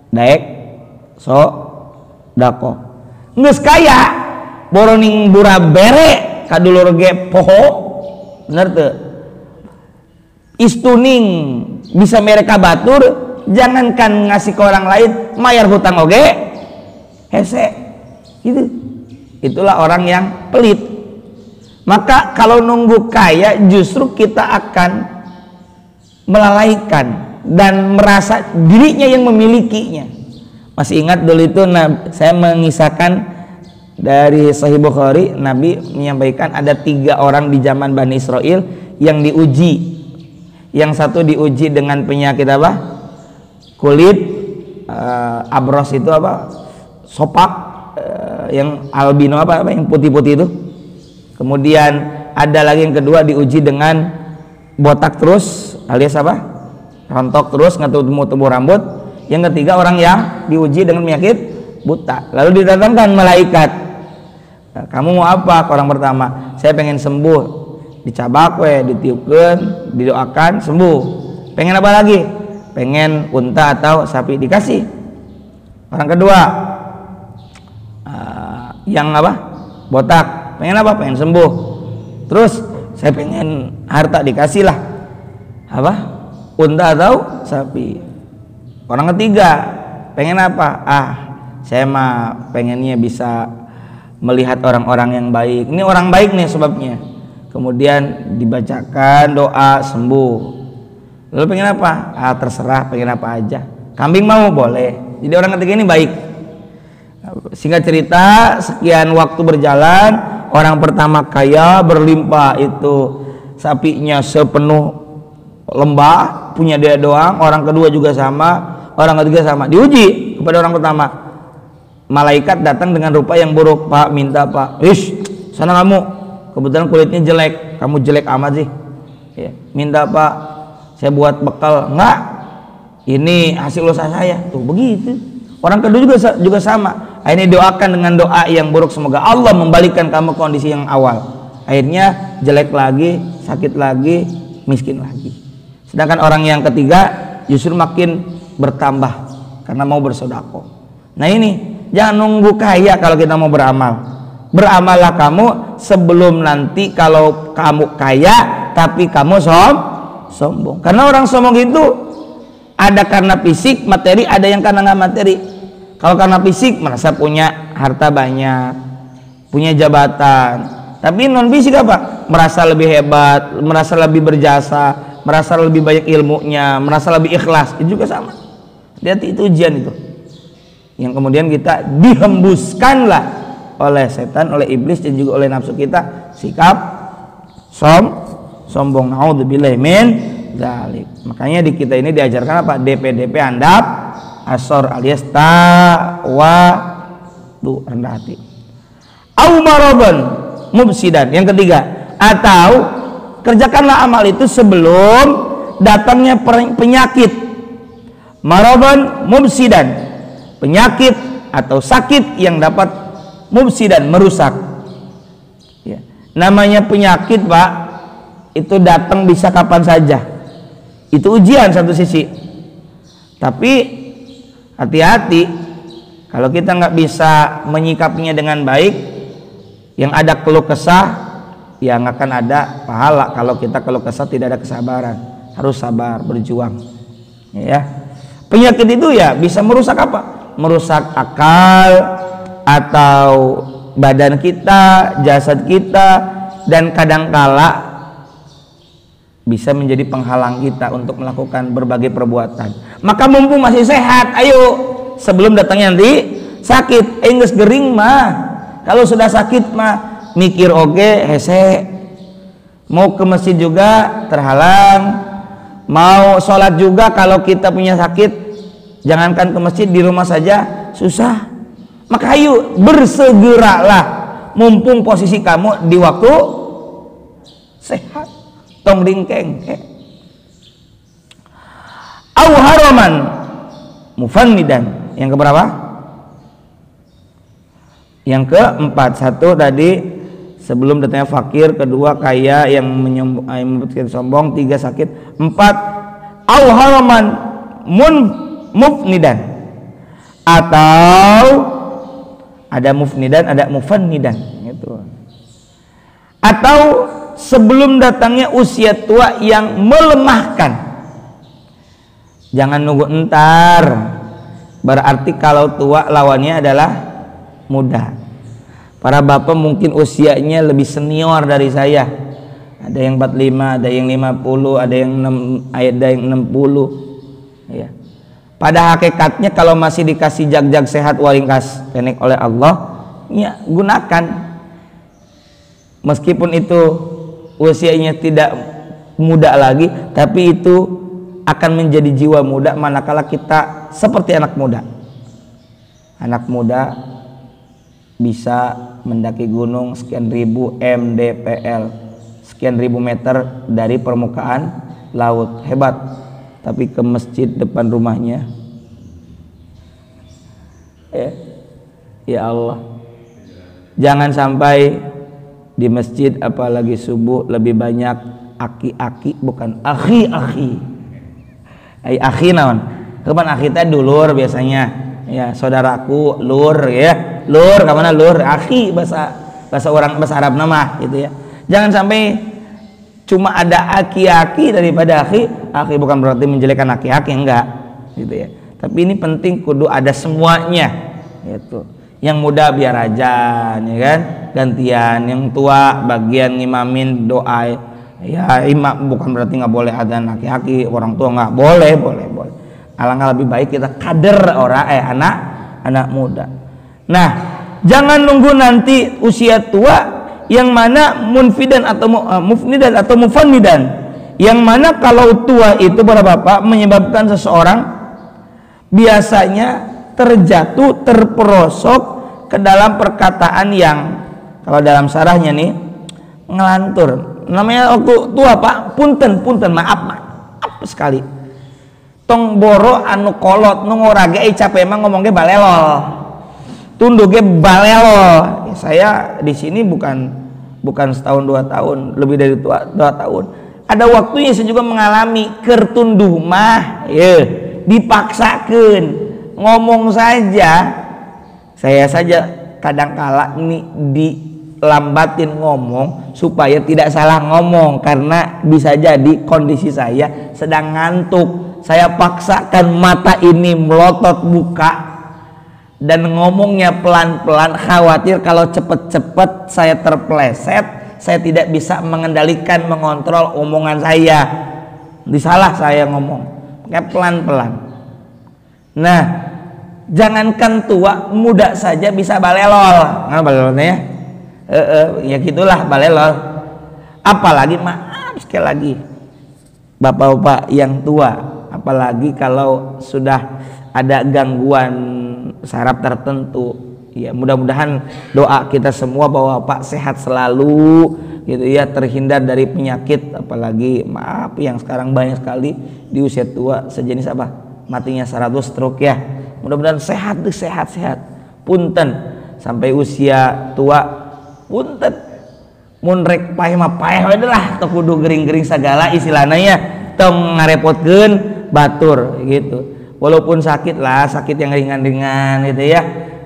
daek sodako. Geus kaya boroning bura bere kadulur ge poho, bener teu? Istuning bisa mereka batur, jangankan ngasih ke orang lain, mayar hutang oge hese gitu. Itulah orang yang pelit. Maka kalau nunggu kaya justru kita akan melalaikan dan merasa dirinya yang memilikinya. Masih ingat dulu itu saya mengisahkan dari Sahih Bukhari, Nabi menyampaikan ada 3 orang di zaman Bani Israel yang diuji. Yang satu diuji dengan penyakit apa? Kulit abros itu apa? Sopak, yang albino apa yang putih-putih itu. Kemudian ada lagi yang kedua diuji dengan botak terus alias apa? Rontok terus, nggak tumbuh rambut. Yang ketiga orang yang diuji dengan penyakit buta. Lalu didatangkan malaikat. Nah, kamu mau apa? Orang pertama, saya pengen sembuh. Dicabak ditiupkan, didoakan sembuh. Pengen apa lagi? Pengen unta atau sapi, dikasih. Orang kedua, yang apa? Botak. Pengen apa? Pengen sembuh. Terus saya pengen harta, dikasih lah apa? Unta atau sapi. Orang ketiga pengen apa? Saya mah pengennya bisa melihat orang-orang yang baik. Ini orang baik nih sebabnya. Kemudian dibacakan doa sembuh. Lalu pengen apa? Terserah, pengen apa aja. Kambing mau boleh. Jadi orang ketiga ini baik. Singkat cerita, sekian waktu berjalan, orang pertama kaya berlimpah itu sapinya sepenuh lembah, punya dia doang. Orang kedua juga sama, orang ketiga sama. Diuji kepada orang pertama. Malaikat datang dengan rupa yang buruk. Pak, minta pak. Sana kamu. Kebetulan kulitnya jelek. Kamu jelek amat sih. Ya, minta pak. Saya buat bekal. Enggak. Ini hasil usaha saya. Tuh begitu. Orang kedua juga sama. Akhirnya doakan dengan doa yang buruk, semoga Allah membalikkan kamu kondisi yang awal. Akhirnya jelek lagi, sakit lagi, miskin lagi. Sedangkan orang yang ketiga justru makin bertambah karena mau bersedekah. Nah ini, jangan nunggu kaya kalau kita mau beramal. Beramallah kamu sebelum nanti kalau kamu kaya tapi kamu sombong. Karena orang sombong itu ada karena fisik, materi, ada yang karena nggak materi. Kalau karena fisik merasa punya harta banyak, punya jabatan. Tapi non fisik apa? Merasa lebih hebat, merasa lebih berjasa, merasa lebih banyak ilmunya, merasa lebih ikhlas. Itu juga sama. Hati-hati, itu ujian itu. Yang kemudian kita dihembuskanlah oleh setan, oleh iblis dan juga oleh nafsu kita sikap sombong. Naudzubillahi min dzalik. Makanya di kita ini diajarkan apa? DP handap asor alias tawadu, rendah hati. Au maradun mubsidan. Yang ketiga, atau kerjakanlah amal itu sebelum datangnya penyakit. Maradun mubsidan, penyakit atau sakit yang dapat mubsidan, merusak. Ya. Namanya penyakit, Pak, itu datang bisa kapan saja. Itu ujian satu sisi. Tapi hati-hati, kalau kita nggak bisa menyikapinya dengan baik, yang ada keluh kesah, ya nggak akan ada pahala. Kalau kita keluh kesah tidak ada kesabaran, harus sabar, berjuang. Ya, penyakit itu ya bisa merusak apa? Merusak akal atau badan kita, jasad kita, dan kadangkala bisa menjadi penghalang kita untuk melakukan berbagai perbuatan. Maka mumpung masih sehat, ayo sebelum datangnya nanti sakit. Geus gering mah, kalau sudah sakit mah mikir oge hese. Mau ke masjid juga terhalang, mau sholat juga kalau kita punya sakit, jangankan ke masjid, di rumah saja susah. Maka ayo bersegeralah mumpung posisi kamu di waktu sehat. Tong dingkeng. Au haraman mufannidan. Yang keberapa? Yang keempat. Satu tadi sebelum datangnya fakir, kedua kaya yang membuat sombong, tiga sakit, empat au haraman mufnidan, atau ada mufnidan, ada mufannidan gitu. Atau sebelum datangnya usia tua yang melemahkan. Jangan nunggu entar. Berarti kalau tua lawannya adalah muda. Para bapak mungkin usianya lebih senior dari saya. Ada yang 45, ada yang 50, ada yang 60. Ya. Pada hakikatnya kalau masih dikasih jag-jag sehat waringkas kenek oleh Allah, ya gunakan. Meskipun itu usianya tidak muda lagi, tapi itu akan menjadi jiwa muda manakala kita seperti anak muda. Anak muda bisa mendaki gunung sekian ribu mdpl, sekian ribu meter dari permukaan laut, hebat. Tapi ke masjid depan rumahnya, ya Allah, jangan sampai di masjid apalagi subuh lebih banyak aki-aki, bukan akhi-akhi. Akhi naon? Kapan akhi teh dulur biasanya. Ya, saudaraku, lur ya. Lur, ka mana lur? Akhi bahasa orang bahasa Arab nama gitu ya. Jangan sampai cuma ada aki-aki daripada akhi. Akhi bukan berarti menjelekkan aki-aki, enggak gitu ya. Tapi ini penting kudu ada semuanya gitu. Yang muda biar ajan ya kan, gantian. Yang tua bagian ngimamin doa. Ya imam bukan berarti nggak boleh ada laki-laki, orang tua nggak boleh. Alangkah lebih baik kita kader orang anak muda. Nah, jangan nunggu nanti usia tua yang mana munfidan atau mufnidan atau mufannidan, yang mana kalau tua itu para bapak menyebabkan seseorang biasanya terjatuh, terperosok ke dalam perkataan yang kalau dalam sarahnya nih ngelantur. Namanya waktu tua pak, punten maaf sekali. Tong boro anu kolot nu ngorage capek emang ngomongnya balelol, tunduknya balelol. Ya, saya di sini bukan setahun 2 tahun, lebih dari 2 tahun. Ada waktunya saya juga mengalami kertunduh mah, ya dipaksakan ngomong saja. Saya saja kadangkala ini dilambatin ngomong supaya tidak salah ngomong, karena bisa jadi kondisi saya sedang ngantuk. Saya paksakan mata ini melotot buka dan ngomongnya pelan-pelan, khawatir kalau cepet-cepet saya terpleset, saya tidak bisa mengendalikan, mengontrol omongan saya. Disalah saya ngomong kayak pelan-pelan. Nah, jangankan tua, muda saja bisa balelol. Nah, balelolnya ya gitulah balelol. Apalagi maaf sekali lagi bapak-bapak yang tua, apalagi kalau sudah ada gangguan saraf tertentu. Ya, mudah-mudahan doa kita semua bahwa Pak sehat selalu gitu ya, terhindar dari penyakit, apalagi maaf yang sekarang banyak sekali di usia tua sejenis apa? Matinya 100 stroke ya. Mudah-mudahan sehat. Punten sampai usia tua punten mun rek paeh mah paeh we lah, teu kudu gering-gering segala istilahna ya, tong ngarepotkeun batur gitu. Walaupun sakit yang ringan-ringan gitu ya,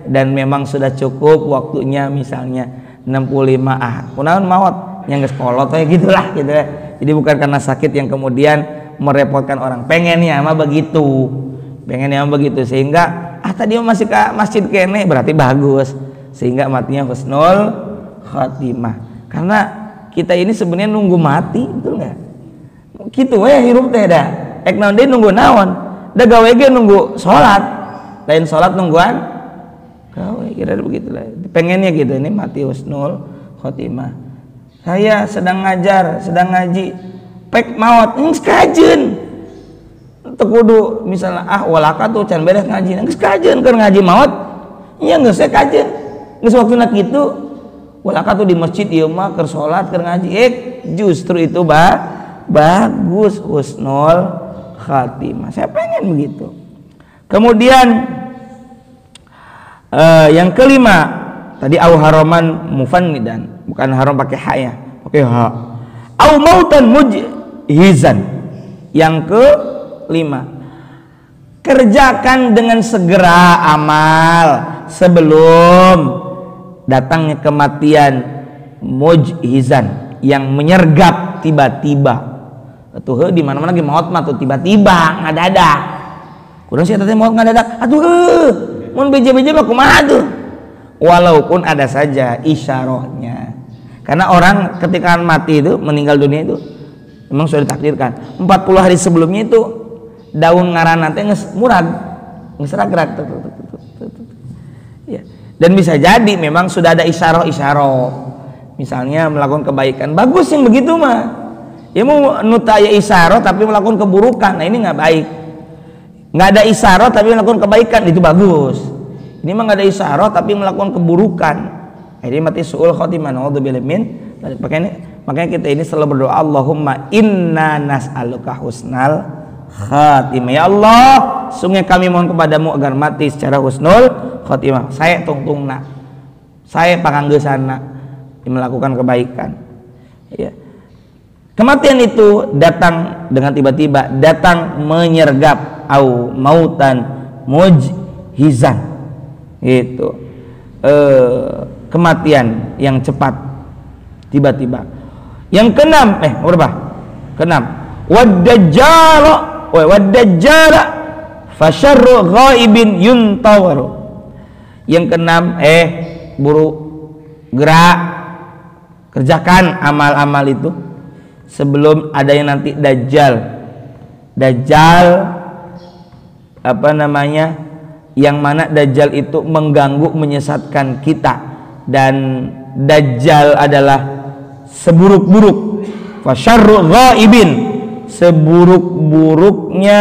dan memang sudah cukup waktunya, misalnya 65 kunaon maot yang geus kolot kayak gitulah gitu ya. Jadi bukan karena sakit yang kemudian merepotkan orang, pengennya mah begitu sehingga tadi masih ke masjid kene berarti bagus, sehingga matinya husnul khatimah. Karena kita ini sebenarnya nunggu mati, betul nggak? Gitu we hirup teh dah. Ek naon deui nunggu naon? Da gawe ge nunggu salat. Lain salat nungguan gawe, kira begitulah. Pengennya gitu, ini mati husnul khatimah. Saya sedang ngajar, sedang ngaji, pek maot geus kajeun. Teu kudu misalnya walaka tuh can beres ngaji, geus kajeun keur ngaji maot. Iya geus kajeun. Geus waktuna kitu walaka tuh di masjid ieu mah keur salat keur ngaji. Justru itu bagus husnul khatimah. Saya pengen begitu. Kemudian yang kelima tadi au haraman mufannidan, bukan haram pakai ha ya, pakai ha. Au mautan mujhizan. Yang kelima, Kerjakan dengan segera amal sebelum datangnya kematian mujhizan yang menyergap tiba-tiba. Atuh di mana-mana ge maot mah tuh tiba-tiba ngadadak. Kurang sih teh maot ngadadak. Atuh mun beje-beje mah kumaha tuh? Walaupun ada saja isyarahnya. Karena orang ketika mati itu meninggal dunia itu memang sudah ditakdirkan. 40 hari sebelumnya itu daun ngaranna teh geus murag, geus gerak. Ya. Dan bisa jadi memang sudah ada isyarah. Misalnya melakukan kebaikan. Bagus yang begitu mah. Ya mau nutaya isyarah tapi melakukan keburukan. Nah ini nggak baik. Nggak ada isyarah tapi melakukan kebaikan itu bagus. Ini mah nggak ada isyarah tapi melakukan keburukan. Ini mati suul khotimah. Naudzubillah min. Makanya kita ini selalu berdoa, Allahumma inna nas'aluka husnal khatimah. Ya Allah, sungguh kami mohon kepadamu agar mati secara husnul khatimah. Saya tungtungna, saya panganggeusana melakukan kebaikan. Ya. Kematian itu datang dengan tiba-tiba, datang menyergap au mautan mujhizan. Gitu. Kematian yang cepat tiba-tiba. Yang keenam, berapa? Keenam. Wad-dajjal fasyarru ghaibin yuntawaru. Yang keenam, buru gerak kerjakan amal-amal itu sebelum adanya nanti Dajjal apa namanya, yang mana Dajjal itu mengganggu menyesatkan kita, dan Dajjal adalah seburuk-buruk fasyarru ghaibin, seburuk-buruknya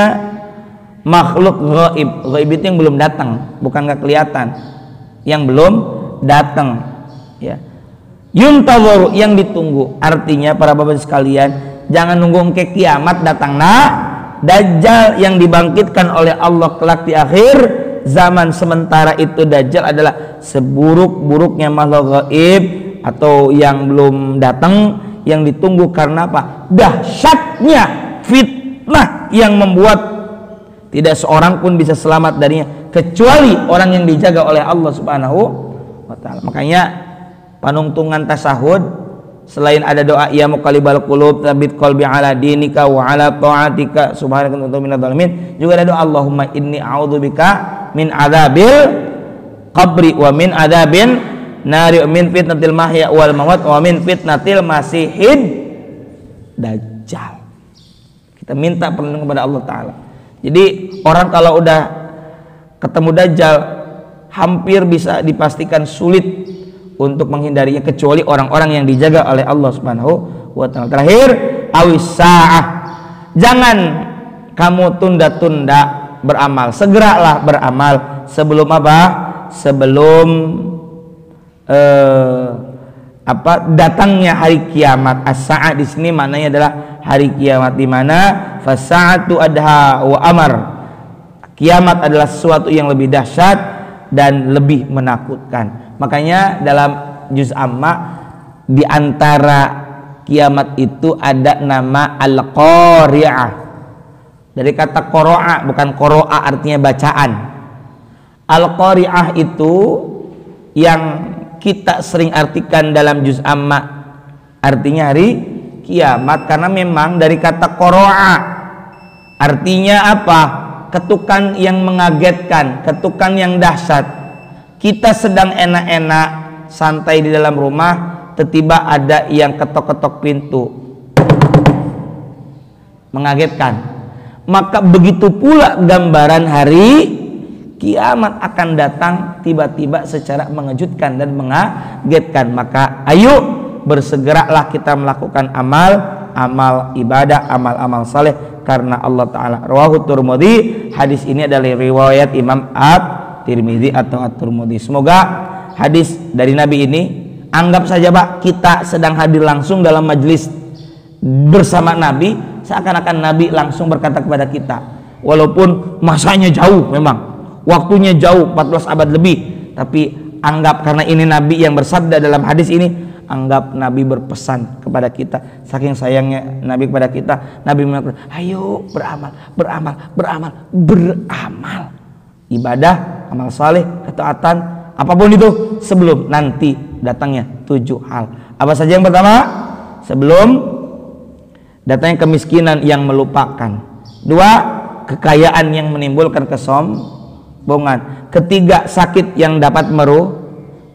makhluk gaib. Gaib itu yang belum datang, bukan gak kelihatan, yang belum datang ya. Yuntadharu, yang ditunggu. Artinya para bapak sekalian, jangan nunggu ke kiamat datang Dajjal yang dibangkitkan oleh Allah kelak di akhir zaman. Sementara itu Dajjal adalah seburuk-buruknya makhluk gaib atau yang belum datang, yang ditunggu. Karena apa? Dahsyatnya fitnah yang membuat tidak seorang pun bisa selamat darinya kecuali orang yang dijaga oleh Allah Subhanahu wa taala. Makanya panungtungan tasahud selain ada doa ya muqallibal qulub tsabit qalbi ala dinika wa ala ta'atika subhanaka wa minadh dhalimin, juga ada doa Allahumma inni a'udzubika min adzabil qabri wa min adzabin nari min fitnatil mahya wal mamat wa min fitnatil masihid dajjal. Kita minta perlindungan kepada Allah taala. Jadi orang kalau udah ketemu Dajjal hampir bisa dipastikan sulit untuk menghindarinya kecuali orang-orang yang dijaga oleh Allah Subhanahu wa taala. Terakhir, awis sa'ah. Jangan kamu tunda-tunda beramal. Segeralah beramal sebelum apa? Sebelum datangnya hari kiamat. As-sa'ah di sini maknanya adalah hari kiamat, di mana fasa'atu adha wa amar. Kiamat adalah sesuatu yang lebih dahsyat dan lebih menakutkan. Makanya dalam juz amma di antara kiamat itu ada nama al-qari'ah. Dari kata qara'a, bukan qara'a artinya bacaan. Al-qari'ah itu yang kita sering artikan dalam juz amma artinya hari kiamat, karena memang dari kata qara'a artinya apa? Ketukan yang mengagetkan, ketukan yang dahsyat. Kita sedang enak-enak santai di dalam rumah, tiba-tiba ada yang ketok-ketok pintu, mengagetkan. Maka begitu pula gambaran hari kiamat akan datang tiba-tiba secara mengejutkan dan mengagetkan. Maka ayo bersegeralah kita melakukan amal ibadah, amal saleh karena Allah taala. Rawahu Tirmidzi. Hadis ini adalah riwayat Imam At-Tirmidzi atau At-Tirmidzi. Semoga hadis dari Nabi ini, anggap saja Pak, kita sedang hadir langsung dalam majelis bersama Nabi, seakan-akan Nabi langsung berkata kepada kita. Walaupun masanya jauh, memang waktunya jauh, 14 abad lebih, tapi anggap karena ini Nabi yang bersabda dalam hadis ini, Anggap Nabi berpesan kepada kita, saking sayangnya Nabi kepada kita, Nabi mengatakan, ayo beramal. Ibadah, amal saleh, ketaatan, apapun itu sebelum nanti datangnya 7 hal. Apa saja yang pertama? Sebelum datangnya kemiskinan yang melupakan. 2, kekayaan yang menimbulkan kesombongan. 3, sakit yang dapat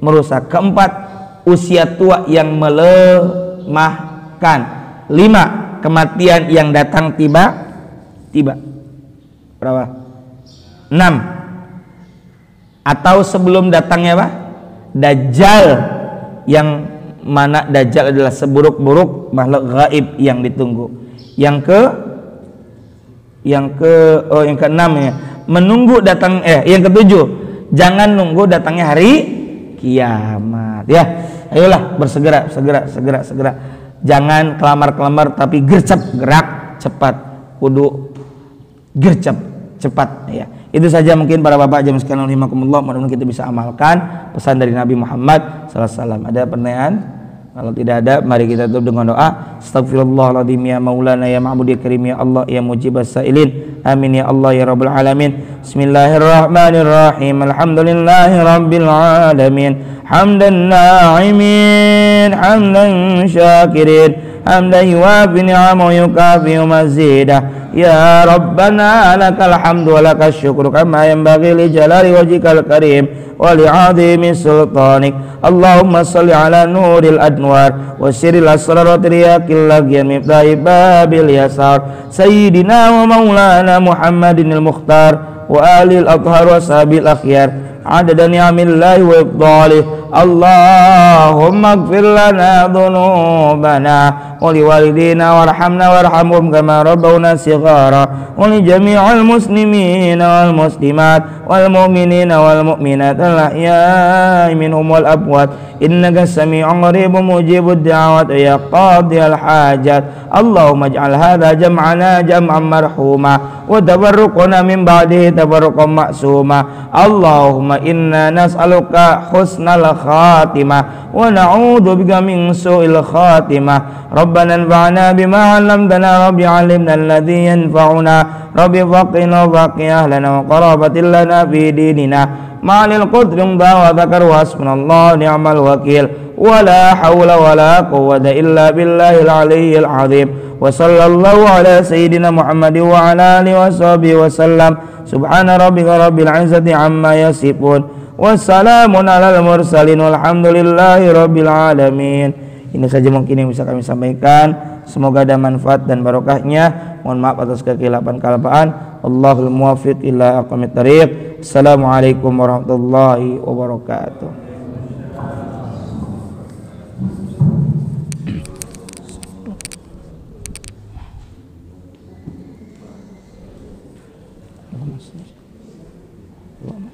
merusak. 4, usia tua yang melemahkan. 5, kematian yang datang tiba-tiba. Berapa? 6, atau sebelum datangnya apa? Dajjal, yang mana Dajjal adalah seburuk-buruk makhluk gaib yang ditunggu. Yang ke-6 ya, menunggu datang yang ke-7, jangan nunggu datangnya hari kiamat ya. Ayolah bersegera. Jangan kelamar tapi gerak cepat. Kudu gercep cepat ya. Itu saja mungkin para bapak jamaah sekalian rahimakumullah, mudah-mudahan kita bisa amalkan pesan dari Nabi Muhammad sallallahu alaihi wasallam. Ada pertanyaan? Kalau tidak ada, mari kita tutup dengan doa. Astaghfirullahaladzim ya maulana ya ma'bud ya karim ya Allah ya mujibas sa'ilin. Amin ya Allah ya rabbal alamin. Bismillahirrahmanirrahim. Alhamdulillahi rabbil alamin. Hamdan na'imin, hamdan syakirin, hamdan yuwafi ni'amahu yukafi mazidah. Ya Rabbana lakal hamdu wa lakas syukru kama yanbaghi li jalali wajhikal karim wa li'azimi sultanik. Allahumma salli ala nuril adnwar wa siril asrar wa triyakil lagyan miftahi babil yasar sayyidina wa maulana Muhammadinil mukhtar wa alil athhar wa sahabil akhyar adada ni'amillahi wa ibdalih. Allahumma ighfir lana dhunubana wa liwalidina warhamna warhamhum kama rabbawna shighara wa li jami'il muslimina wal muslimat wal mu'minina wal mu'minat al ahya'i minhum wal amwat innaka sami'un qaribun mujibud da'awat ya qadiyal hajat. Allahumma ij'al hadha jam'ana jam'an marhuma wa tabarruqna min ba'dihi tabarruqan ma'suma. Allahumma inna nas'aluka husnal khatimah wa na'udzu bika min su'il khatimah. Rabbana anfa'na bima 'allamtana rabbi 'allimna alladhi yanfa'una rabbi faqina faqih ahlana wa qarabatil lana fi dinina ma'alil qudrin wa dzakar wa hasbunallahu ni'mal wakil wa la hawla wa la quwwata illa billahil aliyyil azim. Wa sallallahu ala sayyidina Muhammad wa ala alihi wa sahbihi wa sallam. Subhana rabbika rabbil izzati amma yasifun wa salamun alal mursalin walhamdulillahi rabbil alamin. Ini saja mungkin yang bisa kami sampaikan. Semoga ada manfaat dan barokahnya. Mohon maaf atas kekhilafan-khilafan. Allahul muwaffiq ila aqwamit thariq. Assalamualaikum warahmatullahi wabarakatuh. Allahumma